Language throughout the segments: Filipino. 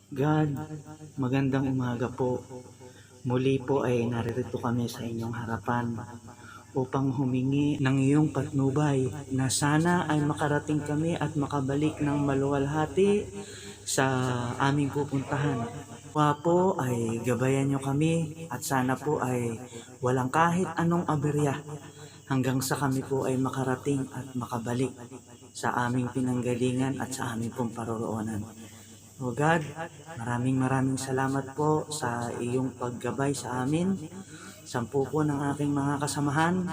God, magandang umaga po. Muli po ay naririto kami sa inyong harapan upang humingi ng iyong patnubay na sana ay makarating kami at makabalik ng maluwalhati sa aming pupuntahan. Nawa po ay gabayan nyo kami at sana po ay walang kahit anong aberya hanggang sa kami po ay makarating at makabalik sa aming pinanggalingan at sa aming pong paroroonan. O God, maraming salamat po sa iyong paggabay sa amin. 10 po ng aking mga kasamahan.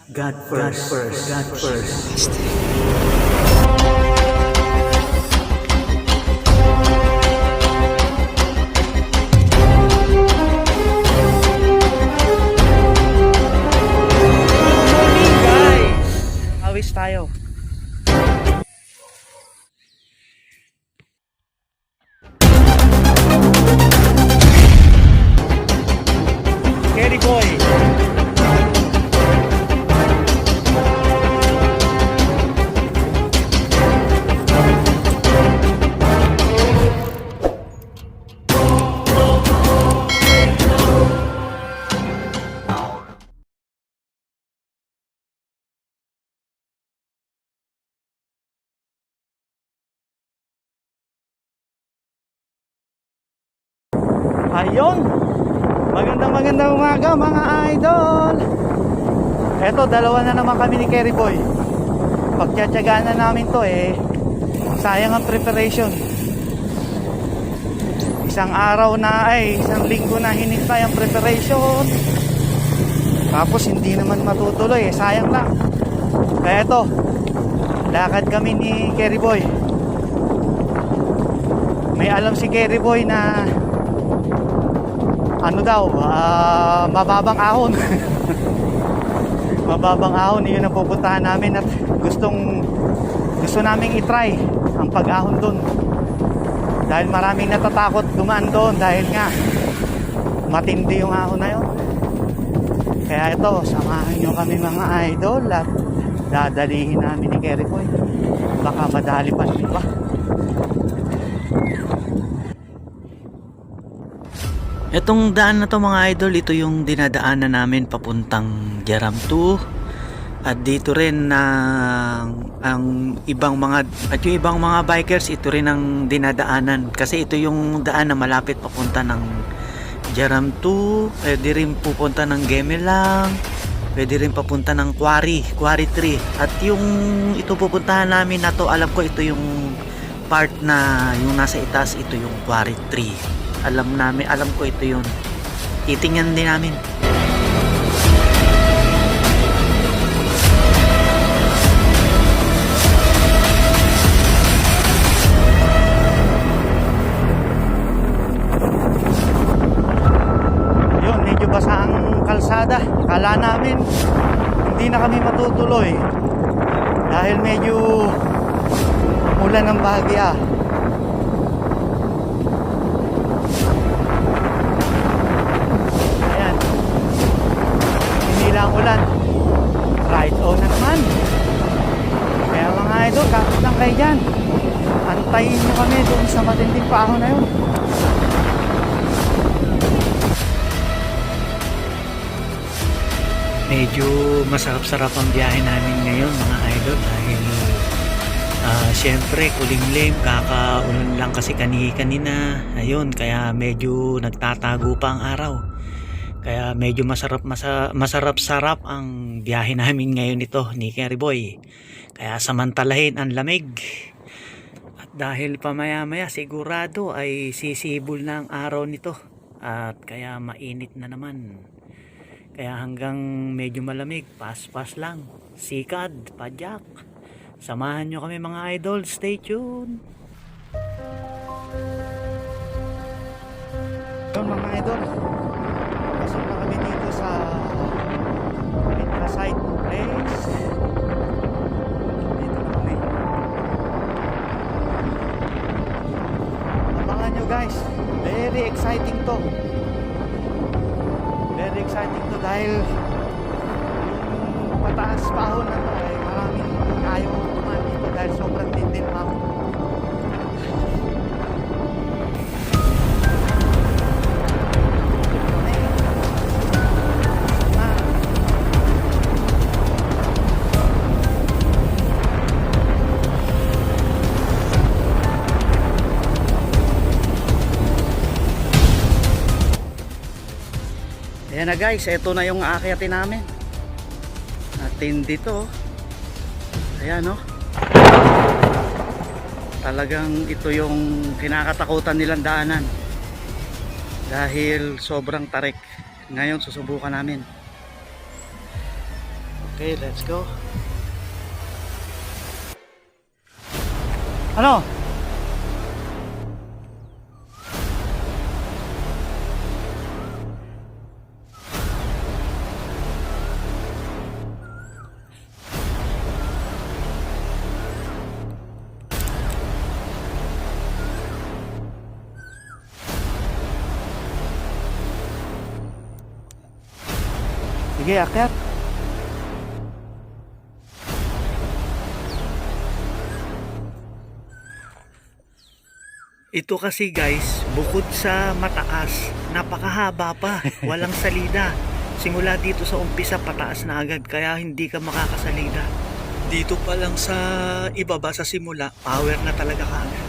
God first. God first. Morning guys! Awis tayo. Kerry Boy. Ayun, magandang umaga mga idol. Eto, dalawa na naman kami ni Kerry Boy. Pagtsatsagaan na namin to sayang ang preparation. Isang linggo na hinintay ang preparation. Tapos hindi naman matutuloy sayang lang. Kaya eto, lakad kami ni Kerry Boy. May alam si Kerry Boy na mababang ahon. Mababang ahon, yun ang pupuntahan namin at gusto naming itry ang pag-ahon doon. Dahil maraming natatakot dumaan doon dahil nga matindi yung ahon na yun. Kaya ito, samahan nyo kami mga idol at dadalihin namin ni Kerry Boy. Baka madali pa ng iba. Itong daan na to mga idol, ito yung dinadaanan namin papuntang Jaram 2. At dito rin yung ibang mga bikers, ito rin ang dinadaanan. Kasi ito yung daan na malapit papunta ng Jaram 2. Pwede rin pupunta ng Gemelang. Pwede rin papunta ng Quarry 3. At yung ito pupuntahan namin na to, alam ko ito yung part na yung nasa itaas, ito yung Quarry 3. Alam ko ito yun. Titingnan din namin. Yun, medyo basa ang kalsada. Akala namin hindi na kami matutuloy dahil medyo ulan ng bahagya. Ang ulan, right on na naman. Kaya mga idol, kapit lang kayo dyan. Antayin nyo kami doon sa matinding paahon na yun. Medyo masarap-sarap ang biyahe namin ngayon mga idol dahil syempre kulimlim, kakaulan lang kasi kanina. Ayun, kaya medyo nagtatago pa ang araw. Kaya medyo masarap-sarap ang biyahe namin ngayon ito ni Kerry Boy. Kaya samantalahin ang lamig. At dahil pamaya-maya sigurado ay sisibol na ang araw nito. At kaya mainit na naman. Kaya hanggang medyo malamig, pas-pas lang. Sikad, padyak. Samahan nyo kami mga idol. Stay tuned. Mga idol, pasok na kami dito sa Intrasite Place. Dito na kami. Abangan nyo guys, very exciting to. Very exciting to dahil yung pataas paahon na to ay maraming ayaw dumaan dito dahil sobrang tindin pa. Ayan na guys, ito na yung aakyatin namin. Matindi to. Ayan no. Talagang ito yung kinakatakutan nilang daanan. Dahil sobrang tarik. Ngayon susubukan namin. Okay, let's go. Ano? Sige, akyat. Ito kasi guys, bukod sa mataas, napakahaba pa, walang salida. Simula dito sa umpisa, pataas na agad, kaya hindi ka makakasalida. Dito pa lang sa ibaba sa simula, power na talaga ka agad.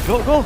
Go, go!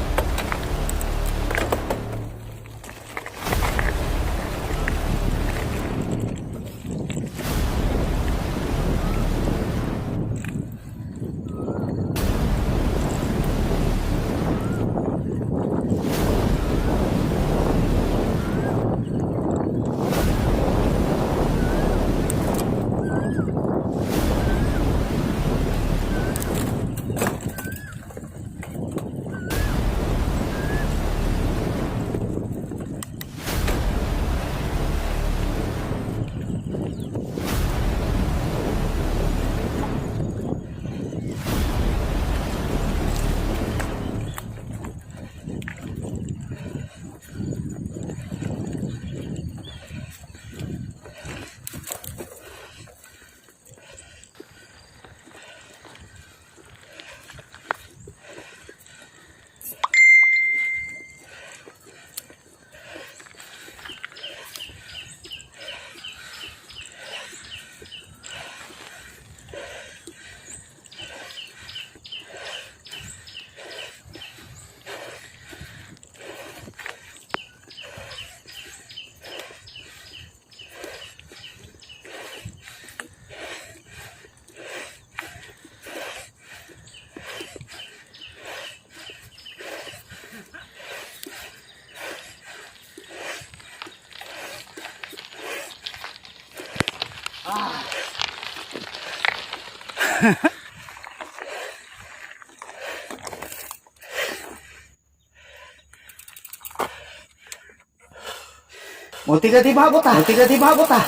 Munti ka di babot ah. Munti ka di babot ah.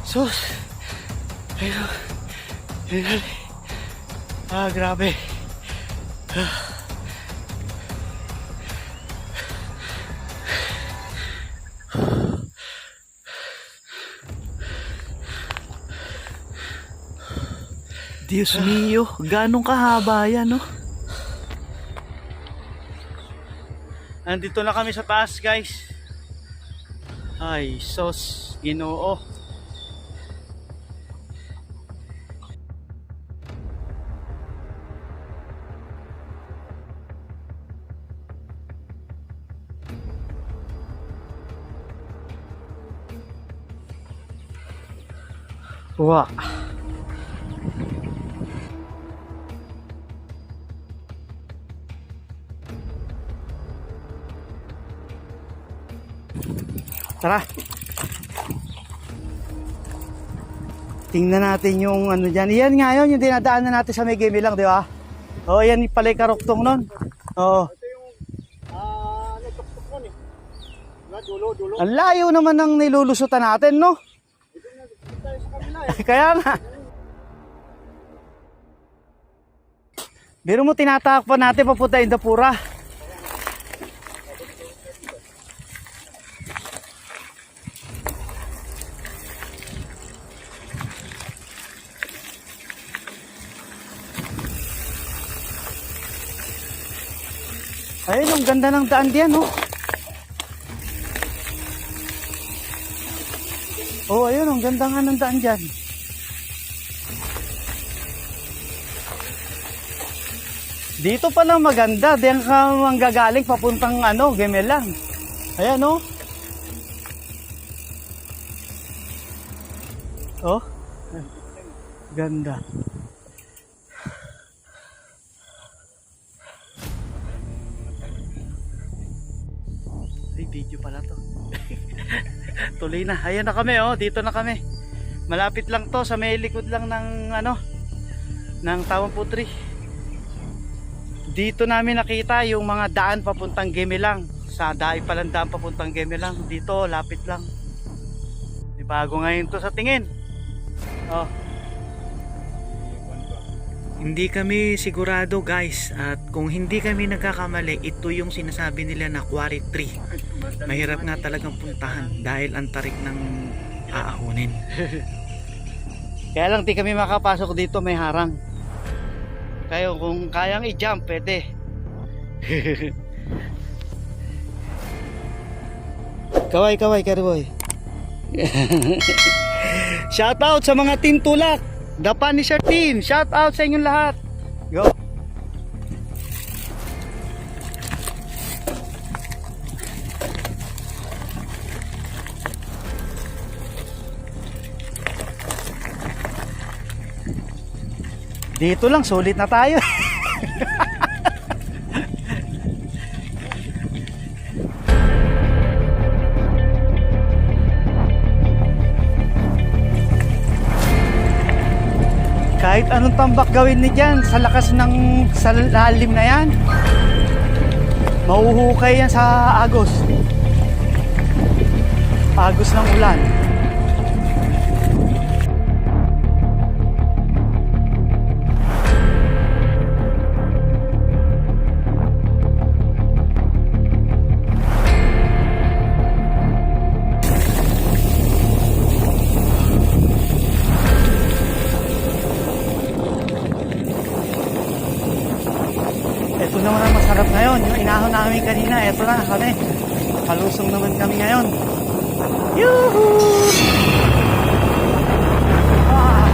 Sus. Ayun. Ayun. Grabe. Diyos mio, ganong kahaba yan, no? Nandito na kami sa taas, guys. Ay, sos, Ginoo. Wow. Tara. Tingnan natin yung ano dyan. Iyan nga yun, yung dinadaanan natin sa may game lang, di ba? Oo, yan pala yung karuktong nun. Oo. Ito yung nagtuktok nun eh. Dulo. Ang layo naman ng nilulusutan natin, no? Ito na tayo sa kabila eh. Kaya nga. Biro mo tinatakpan natin papunta Indapura. Ayun, ang ganda ng daan diyan, oh. Oh, ayun, ang ganda nga ng daan diyan. Dito pala maganda. Diyan ka manggagaling papuntang Gemelang. Ayan oh. Oh. Ganda. Ay, video pala to. Tuloy na. Ayan na kami oh. Dito na kami. Malapit lang to. Sa may likod lang ng ng Tawang Putri. Dito namin nakita yung mga daan papuntang Gemelang. Sa daan palang daan papuntang Gemelang. Dito, lapit lang. Di bago ngayon to sa tingin. Oh. Hindi kami sigurado guys. At kung hindi kami nagkakamali, ito yung sinasabi nila na quarry tree. Mahirap nga talagang puntahan dahil ang tarik ng aahunin. Kaya lang di kami makapasok dito, may harang. Kayo kung kayang i-jump, pwede. Kaway, Kariboy. Shout out sa mga Team Tulak, The Punisher Team. Shout out sa inyong lahat. Go. Dito lang, sulit na tayo. Kahit anong tambak gawin ni dyan, sa lakas ng sa lalim na yan, mauhukay yan sa agos. Agos ng ulan. Ito naman ang masarap ngayon. Yung inahon namin kanina, ito na kami. Palusong naman kami ngayon. Yuhuu! Ah!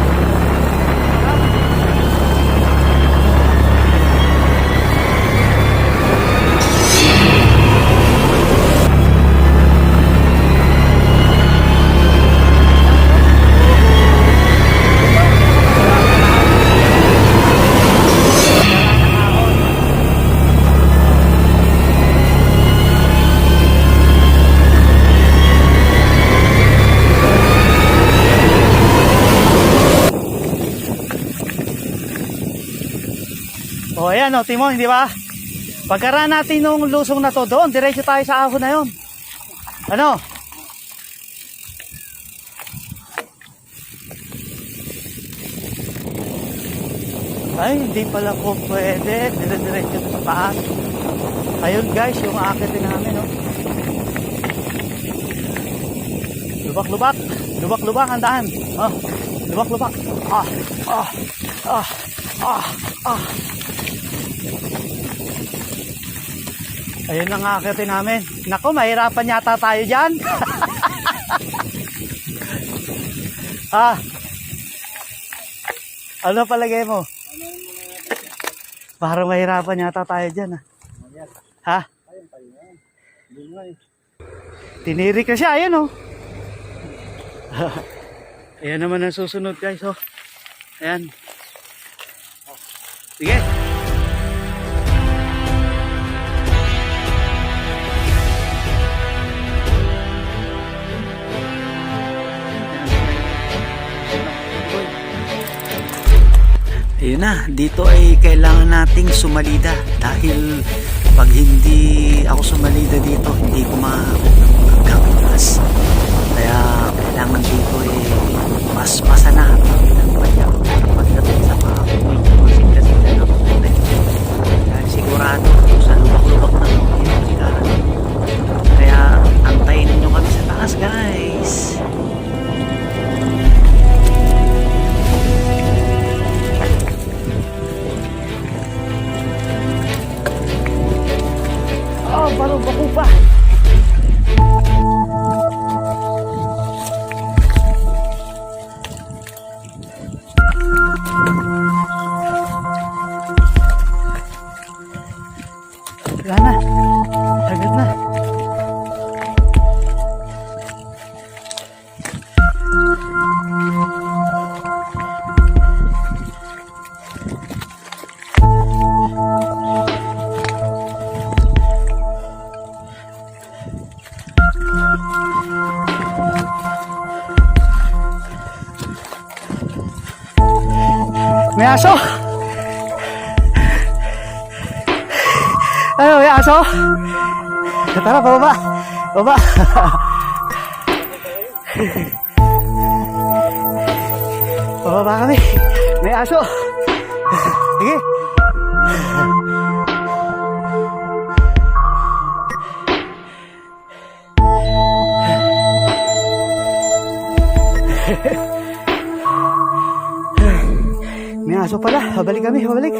O ayan o, Timon, di ba? Pagkaraan natin nung lusong na to doon, diretso tayo sa ahon na yun. Ano? Ay, hindi pala po pwede. Diretso sa taas. Ayun guys, yung aakitin namin, no? Lubak-lubak. Lubak-lubak ang daan. Oh, lubak-lubak. Ah, ah, ah, ah, ah. Ayun ang aakitin namin. Naku, mahirapan yata tayo dyan. Ah. Ano palagay mo? Parang mahirapan yata tayo dyan. Ha? Tiniri ka siya. Ayan oh. Ayan naman ang susunod guys. Oh. Ayan. Sige. Ayun na, dito ay kailangan nating sumalida dahil pag hindi ako sumalida dito, hindi ko makakakot ng hanggang taas. Kaya kailangan dito ay mas-masa na ng bayaw pagdating sa pakakumin ng mga sila-sila ng puti. Kaya sigurado sa lubak-lubak na yung sigara. Kaya antayin ninyo kami sa taas guys. Oh, baru baku pa. aso! Ano, may aso? Tara, pababa! Baba! Pababa kami! May aso! Sige! May aso pala. Babalik kami. Babalik.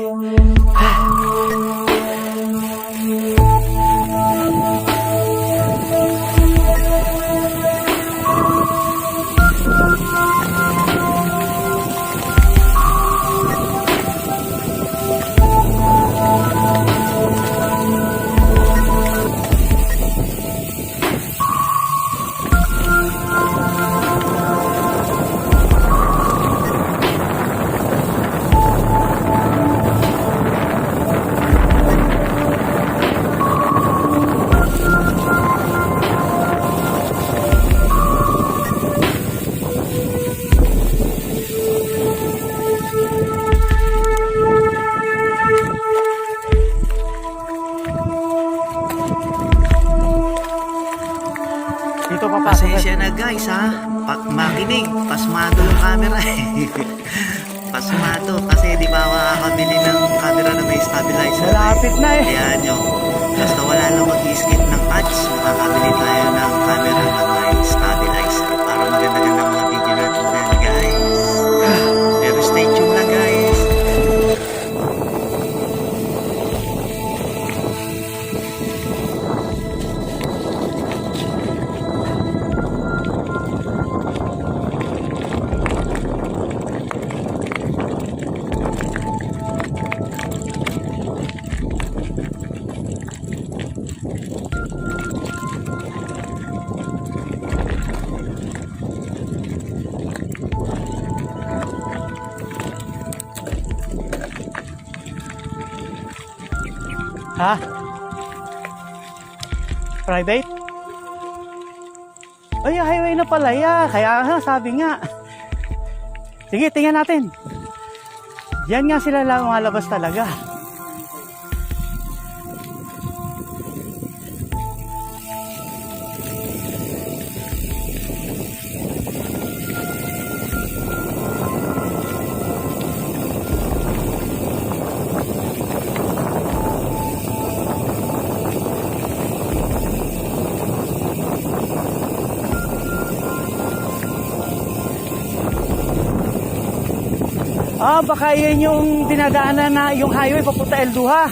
Dito pa pa. Pasensya na guys ha, makinig, pasmado yung camera eh. Pasmado kasi di ba makakabili ng camera na may stabilizer. Malapit na eh. Kaya nyo, basta wala lang mag-skip ng ads, makakabili tayo ng camera na may stabilizer para maganda-ganda mga video natin dyan guys. Pero stay tuned na guys. Ha? Private? Ay, highway na pala. Kaya nga, sabi nga. Sige, tingnan natin. Yan nga sila lang malabas talaga. Baka yan yung dinadaanan na yung highway papunta El Duha.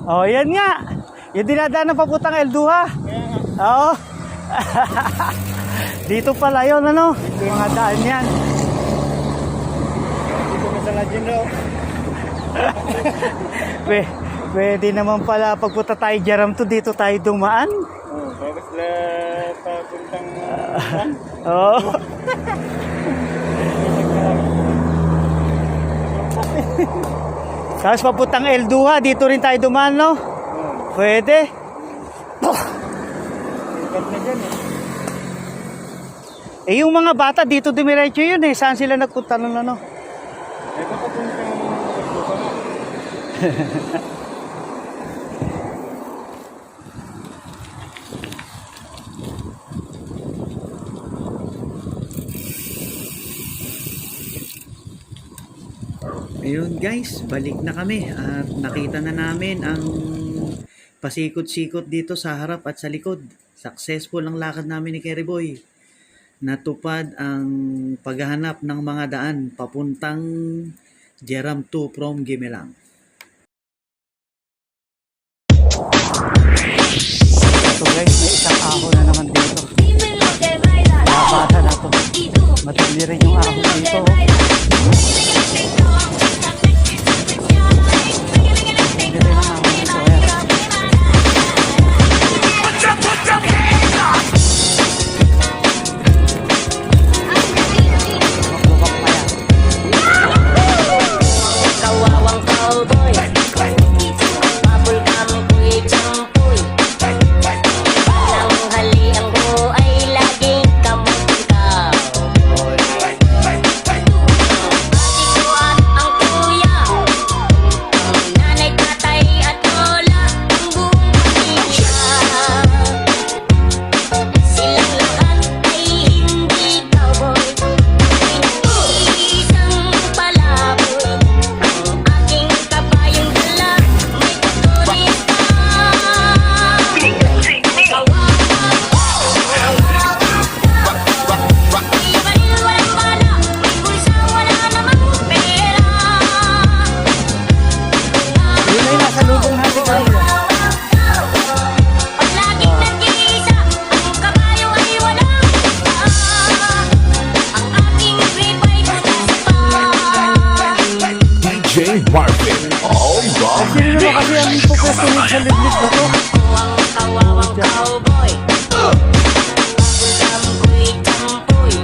Oh, yan nga. Yung dinadaan na papuntang El Duha. Oo. Dito pala yun, ano? Yung mga daan yan. Dito na sa Legend daw. Pwede naman pala pagpunta tayo Jaram to, dito tayo dumaan. Tapos na papuntang... Oo. Tapos papuntang El Duha, dito rin tayo dumaan, no? Pwede. Ikat na dyan Eh, yung mga bata dito dumiretso yun eh. Saan sila nagpunta nun, ano? Ito papuntang... Ayun guys, balik na kami at nakita na namin ang pasikot-sikot dito sa harap at sa likod. Successful ang lakad namin ni Kerry Boy. Natupad ang paghahanap ng mga daan papuntang Jeram 2 from Gimelang. So guys, may isang ahon na naman dito. Nabasa na to. Matindi rin yung ahon dito. Matindi rin ang ahon dito. Ayan. Maglukap pa yan. Kawawang cowboy, mabul kampoy champoy. Nang haliang ko ay laging kamot cowboy. Ate ko at ang kuya, ang nanay, tatay at lola, ang buong pamilya. Silang lahat ay hindi cowboy, isang palaboy. Aking kabayong dala, may tutulis pa. Ibalil walang bala, may bulsa wala namang pera. Yun ay nasa lubong natin kanina. Pag laging nag-iisa, ang kabayo ay walang pa. Ang aking ribay butas pa. DJ Marvin, all wrong. Sino naman kasi ang pupwestuhin sa liblib na to? Ang kawawang cowboy, kampoy champoy.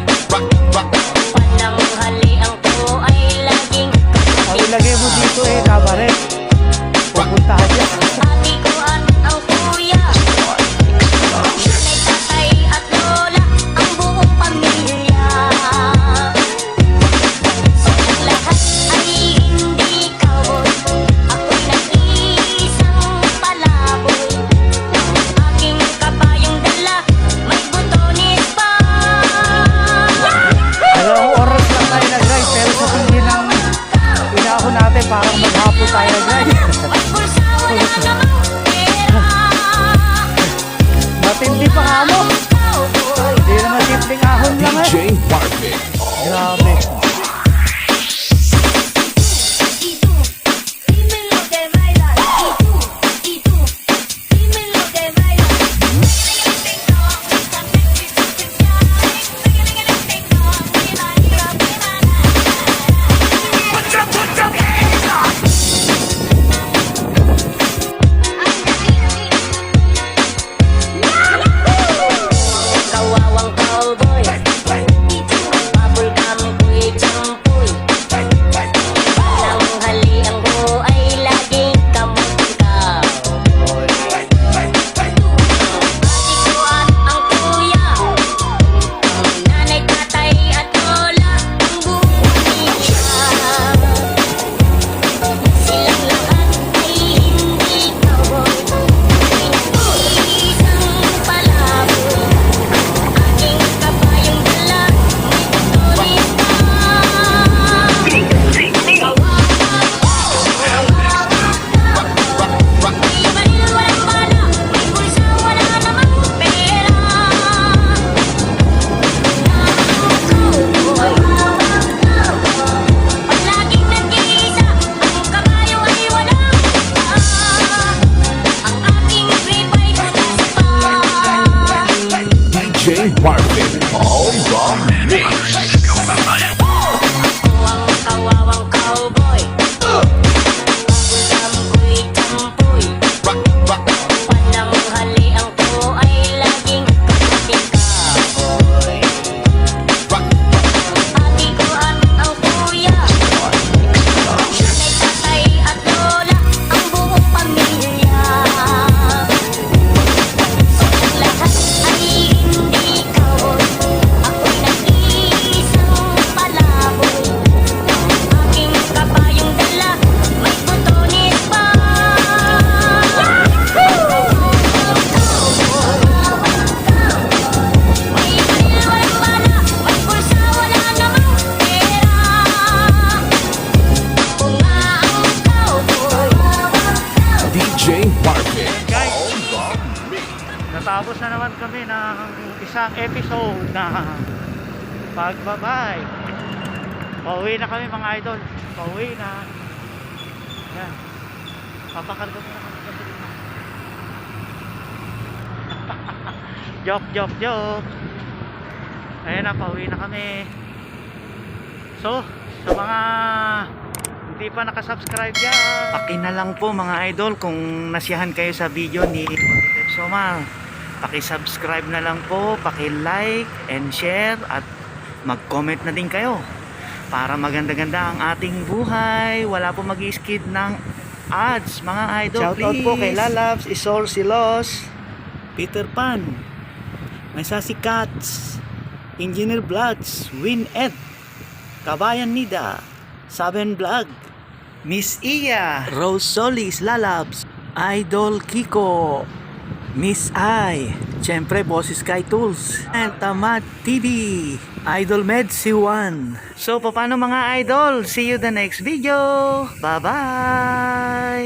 Pananghalian ko ay laging Ang ilagay mo dito eh, kabaret. Pupuntahan niya. ate ko at ang kuya. Nanay, tatay at lola, ang buong pamilya. Silang lahat ay hindi cowboy, ako'y nag-iisang palaboy. Ang aking kabayong dala, may butones pa. Dalawang oras lang tayo na guys, pero sa tingin ng inahon natin parang maghapon tayo guys. May bulsa wala namang pera. Matindi pa nga mo. Cowboy, Hindi naman simpleng ahon lang eh. DJ Marvin, Grabe. y tú, dime lo que bailas. Y tú, dime lo que bailas. Kawawang cowboy, mabul kampoy champoy. Pananghalian ko ay laging kamot cowboy. Ate ko at ang kuya, ang nanay, tatay at lola, ang buong pamilya. Silang lahat ay hindi cowboy, isang palaboy. Aking kabayong dala, may tutulis pa. Ibalil walang bala, may bulsa wala namang pera. Pag laging nag-iisa, ang kabayo ay walang pa. Ang aking ribay butas pa. DJ Marvin, all wrong mix. Ang kawawang cowboy, kampoy champoy. Pananghalian ko ay laging kapatid cowboy. Ate ko at ang kuya, nanay, tatay at lola, ang buong pamilya. Silang lahat ay hindi cowboy, ako'y nag-iisang palaboy. Aking kabayong dala, may butones pa. May ibalil walang bala, may bulsa wala namang pera. Ako nga ang cowboy. DJ Marvin, Guys, all wrong mix. natapos na naman kami ng isang episode na pagbabike. Pauwi na kami mga idol. Pauwi na. Yan. Papakarga mo na kami kasi dito. Joke. Ayan na, pauwi na kami. So, sa mga hindi pa nakasubscribe dyan, na lang po mga idol kung nasiyahan kayo sa video ni Soma. Paki-subscribe na lang po, paki-like and share at mag-comment na din kayo para maganda-ganda ang ating buhay. Wala po mag-i-skip ng ads mga idol. Shoutout po kay Lalabs, Isol Silos, Peter Pan, may Sasikats, Engineer Vlogs, Win Ed, Kabayan Nida, Saben Vlog, Miss Iya, Rose Solis, Lalabs, Idol Kiko, Miss I, syempre Bosses Sky Tools, and Tamad TV, Idol Med C1. So paano mga idol? See you the next video. Bye bye.